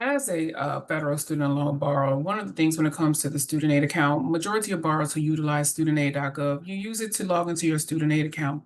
As a federal student loan borrower, one of the things when it comes to the student aid account, majority of borrowers who utilize StudentAid.gov, you use it to log into your student aid account.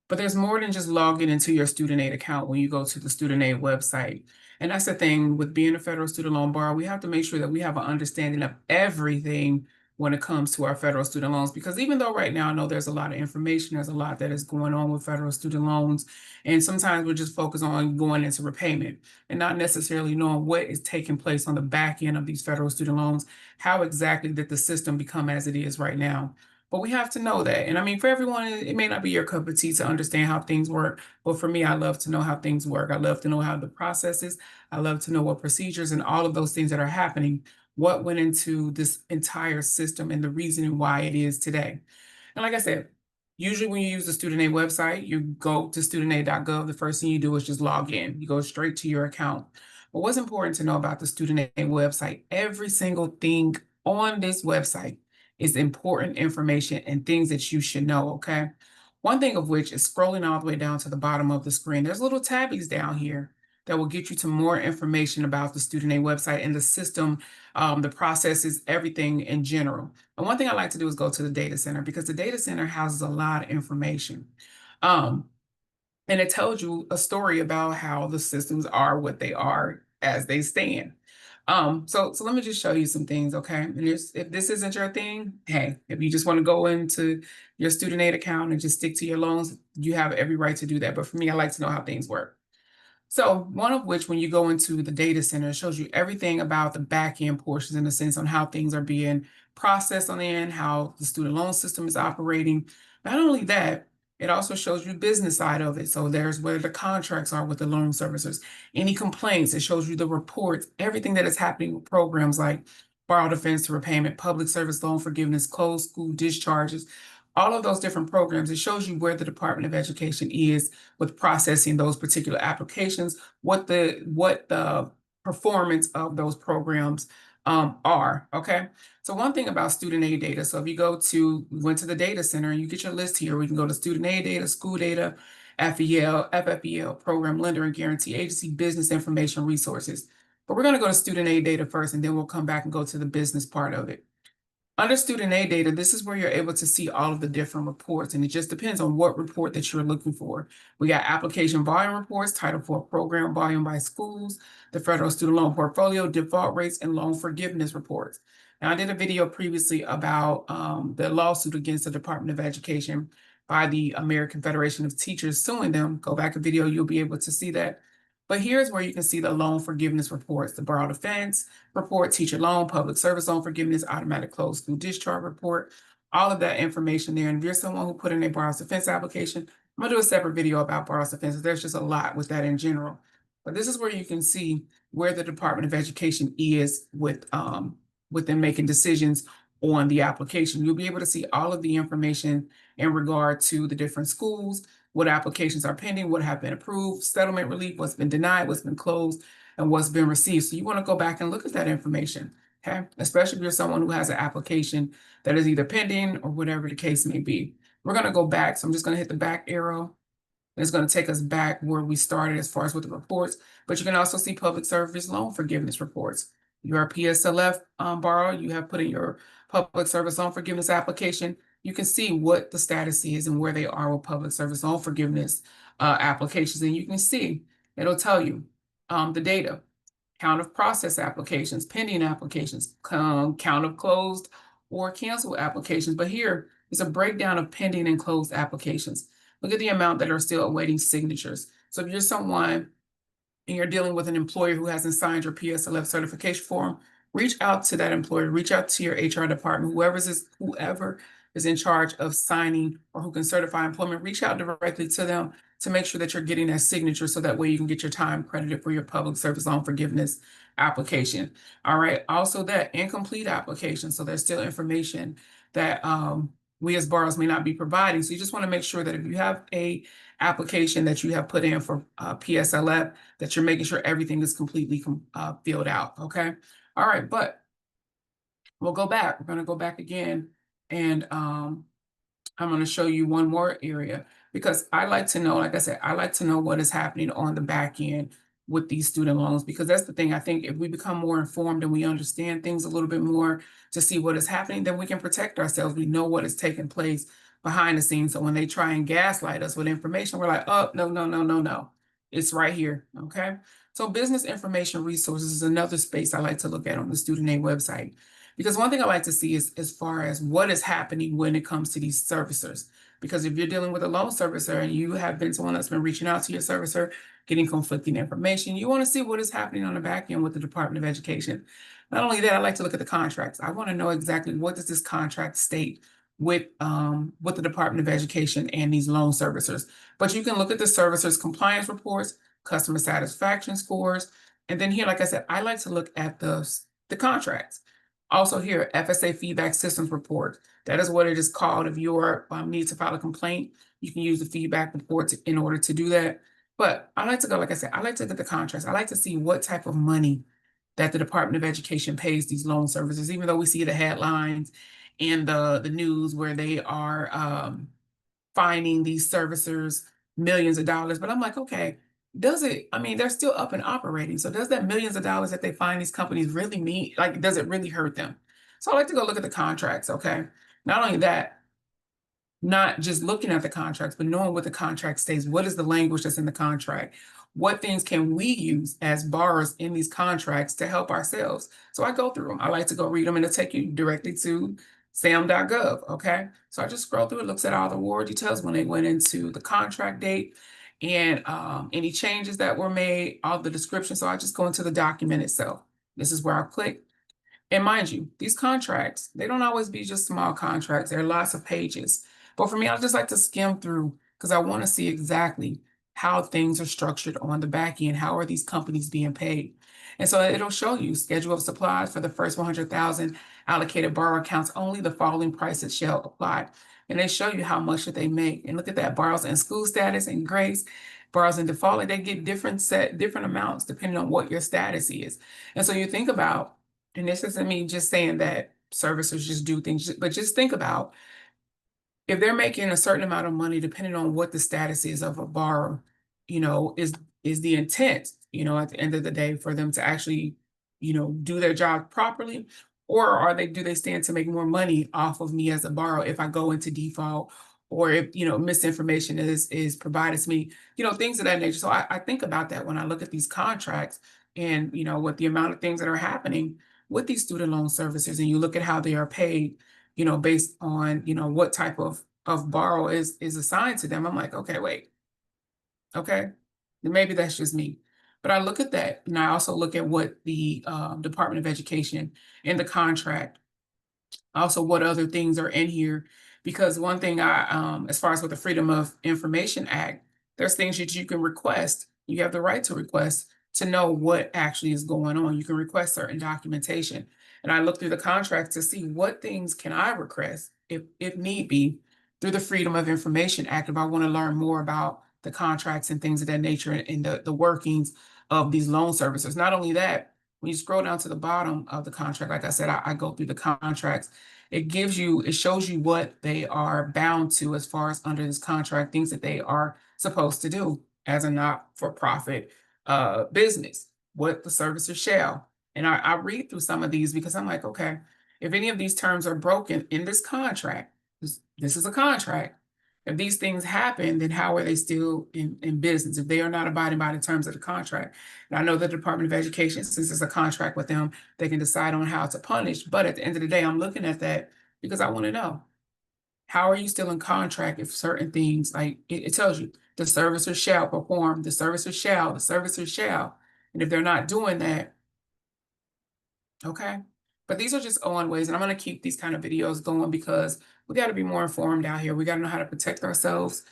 But there's more than just logging into your student aid account when you go to the student aid website. And that's the thing with being a federal student loan borrower, we have to make sure that we have an understanding of everything when it comes to our federal student loans. Because even though right now I know there's a lot of information, there's a lot that is going on with federal student loans. And sometimes we're just focused on going into repayment and not necessarily knowing what is taking place on the back end of these federal student loans. How exactly did the system become as it is right now? But we have to know that. And I mean, for everyone, it may not be your cup of tea to understand how things work. But for me, I love to know how things work. I love to know how the process is. I love to know what procedures and all of those things that are happening, what went into this entire system and the reason why it is today. And like I said, usually when you use the student aid website, you go to StudentAid.gov. The first thing you do is just log in. You go straight to your account. But what's important to know about the student aid website, every single thing on this website is important information and things that you should know, okay? One thing of which is scrolling all the way down to the bottom of the screen. There's little tabbies down here that will get you to more information about the student aid website and the system, the processes, everything in general. And one thing I like to do is go to the data center because the data center houses a lot of information. Um, and it tells you a story about how the systems are what they are as they stand. So let me just show you some things, okay? And if this isn't your thing, hey, if you just want to go into your student aid account and just stick to your loans, you have every right to do that. But for me, I like to know how things work. So one of which, when you go into the data center, it shows you everything about the back end portions in a sense on how things are being processed on the end, how the student loan system is operating. Not only that, it also shows you the business side of it. So there's where the contracts are with the loan servicers, any complaints, it shows you the reports, everything that is happening with programs like borrow defense to repayment, public service loan forgiveness, closed school discharges, all of those different programs. It shows you where the Department of Education is with processing those particular applications, what the performance of those programs are. Okay. So one thing about student aid data. So if you we went to the data center and you get your list here, we can go to student aid data, school data, FEL, FFEL, program lender and guarantee agency, business information resources. But we're going to go to student aid data first, and then we'll come back and go to the business part of it. Under student aid data, this is where you're able to see all of the different reports, and it just depends on what report that you're looking for. We got application volume reports, Title IV program volume by schools, the federal student loan portfolio, default rates, and loan forgiveness reports. Now, I did a video previously about the lawsuit against the Department of Education by the American Federation of Teachers suing them. Go back a video, you'll be able to see that. But here's where you can see the loan forgiveness reports, the borrow defense report, teacher loan, public service loan forgiveness, automatic closed school discharge report, all of that information there. And if you're someone who put in a borrow defense application, I'm gonna do a separate video about borrow defense. There's just a lot with that in general. But this is where you can see where the Department of Education is with them making decisions on the application. You'll be able to see all of the information in regard to the different schools, what applications are pending, what have been approved, settlement relief, what's been denied, what's been closed, and what's been received. So you want to go back and look at that information, okay? Especially if you're someone who has an application that is either pending or whatever the case may be. We're going to go back. So I'm just going to hit the back arrow. It's going to take us back where we started as far as with the reports, but you can also see public service loan forgiveness reports. You're a PSLF borrower, you have put in your public service loan forgiveness application. You can see what the status is and where they are with public service loan forgiveness applications. And you can see, it'll tell you the data, count of process applications, pending applications, count of closed or canceled applications. But here is a breakdown of pending and closed applications. Look at the amount that are still awaiting signatures. So if you're someone and you're dealing with an employer who hasn't signed your PSLF certification form, reach out to that employer, reach out to your HR department, whoever is in charge of signing or who can certify employment, reach out directly to them to make sure that you're getting that signature so that way you can get your time credited for your public service loan forgiveness application. All right. Also that incomplete application. So there's still information that we as borrowers may not be providing. So you just want to make sure that if you have a application that you have put in for PSLF, that you're making sure everything is completely filled out, okay? All right, but we'll go back. We're going to go back again, and I'm going to show you one more area because I like to know, like I said, I like to know what is happening on the back end with these student loans, because that's the thing. I think if we become more informed and we understand things a little bit more to see what is happening, then we can protect ourselves. We know what is taking place behind the scenes. So when they try and gaslight us with information, we're like, oh, no, no, no, no, no. It's right here. Okay. So business information resources is another space I like to look at on the Student Aid website. Because one thing I like to see is as far as what is happening when it comes to these servicers. Because if you're dealing with a loan servicer and you have been someone that's been reaching out to your servicer, getting conflicting information, you want to see what is happening on the back end with the Department of Education. Not only that, I like to look at the contracts. I want to know exactly what does this contract state with the Department of Education and these loan servicers. But you can look at the servicers' compliance reports, customer satisfaction scores, and then here, like I said, I like to look at the contracts. Also here, FSA feedback systems report. That is what it is called. If you need to file a complaint, you can use the feedback report in order to do that. But I like to go, like I said, I like to look at the contracts. I like to see what type of money that the Department of Education pays these loan services, even though we see the headlines and the news where they are fining these servicers millions of dollars. But I'm like, okay, does it, I mean, they're still up and operating. So does that millions of dollars that they fine these companies really mean, like, does it really hurt them? So I like to go look at the contracts, okay? Not only that, not just looking at the contracts, but knowing what the contract states. What is the language that's in the contract? What things can we use as borrowers in these contracts to help ourselves? So I go through them. I like to go read them, and it'll take you directly to StudentAid.gov, okay? So I just scroll through it, looks at all the award details when they went into the contract date and any changes that were made, all the description. So I just go into the document itself. This is where I click. And mind you, these contracts, they don't always be just small contracts. There are lots of pages. But for me, I just like to skim through because I want to see exactly how things are structured on the back end. How are these companies being paid? And so it'll show you schedule of supplies for the first 100,000 allocated borrower accounts. Only the following prices shall apply. And they show you how much that they make. And look at that, borrowers in school status and grace, borrowers in default, and they get different amounts depending on what your status is. And so you think about, and this isn't me just saying that servicers just do things, but just think about if they're making a certain amount of money, depending on what the status is of a borrower, is the intent, at the end of the day for them to actually, do their job properly, or do they stand to make more money off of me as a borrower if I go into default, or if, misinformation is provided to me, things of that nature. So I think about that when I look at these contracts and, with the amount of things that are happening with these student loan services, and you look at how they are paid, based on, what type of borrow is assigned to them. I'm like, okay, wait, okay, maybe that's just me. But I look at that, and I also look at what the Department of Education in the contract, also what other things are in here. Because one thing as far as with the Freedom of Information Act, there's things that you can request. You have the right to request to know what actually is going on. You can request certain documentation. And I look through the contract to see what things can I request, if need be, through the Freedom of Information Act, if I want to learn more about the contracts and things of that nature and the workings of these loan services. Not only that, when you scroll down to the bottom of the contract, like I said, I go through the contracts. It shows you what they are bound to as far as under this contract, things that they are supposed to do as a not-for-profit business, what the servicer shall. And I read through some of these because I'm like, okay, if any of these terms are broken in this contract, this is a contract. If these things happen, then how are they still in business if they are not abiding by the terms of the contract? And I know the Department of Education, since it's a contract with them, they can decide on how to punish. But at the end of the day, I'm looking at that because I want to know, how are you still in contract if certain things, like it tells you, the servicer shall perform, the servicer shall, the servicer shall. And if they're not doing that, okay. But these are just on ways, and I'm going to keep these kind of videos going because we got to be more informed out here. We got to know how to protect ourselves.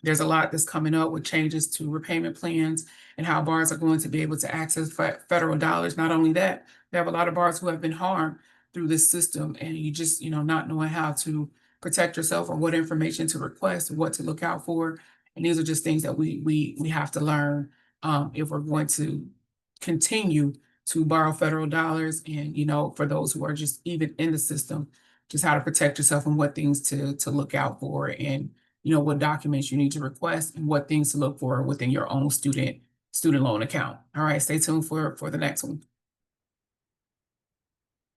There's a lot that's coming up with changes to repayment plans and how borrowers are going to be able to access federal dollars. Not only that, we have a lot of borrowers who have been harmed through this system, and you just, not knowing how to protect yourself or what information to request, what to look out for. And these are just things that we have to learn if we're going to continue to borrow federal dollars, and for those who are just even in the system, just how to protect yourself and what things to look out for, and what documents you need to request and what things to look for within your own student student loan account. All right, stay tuned for the next one.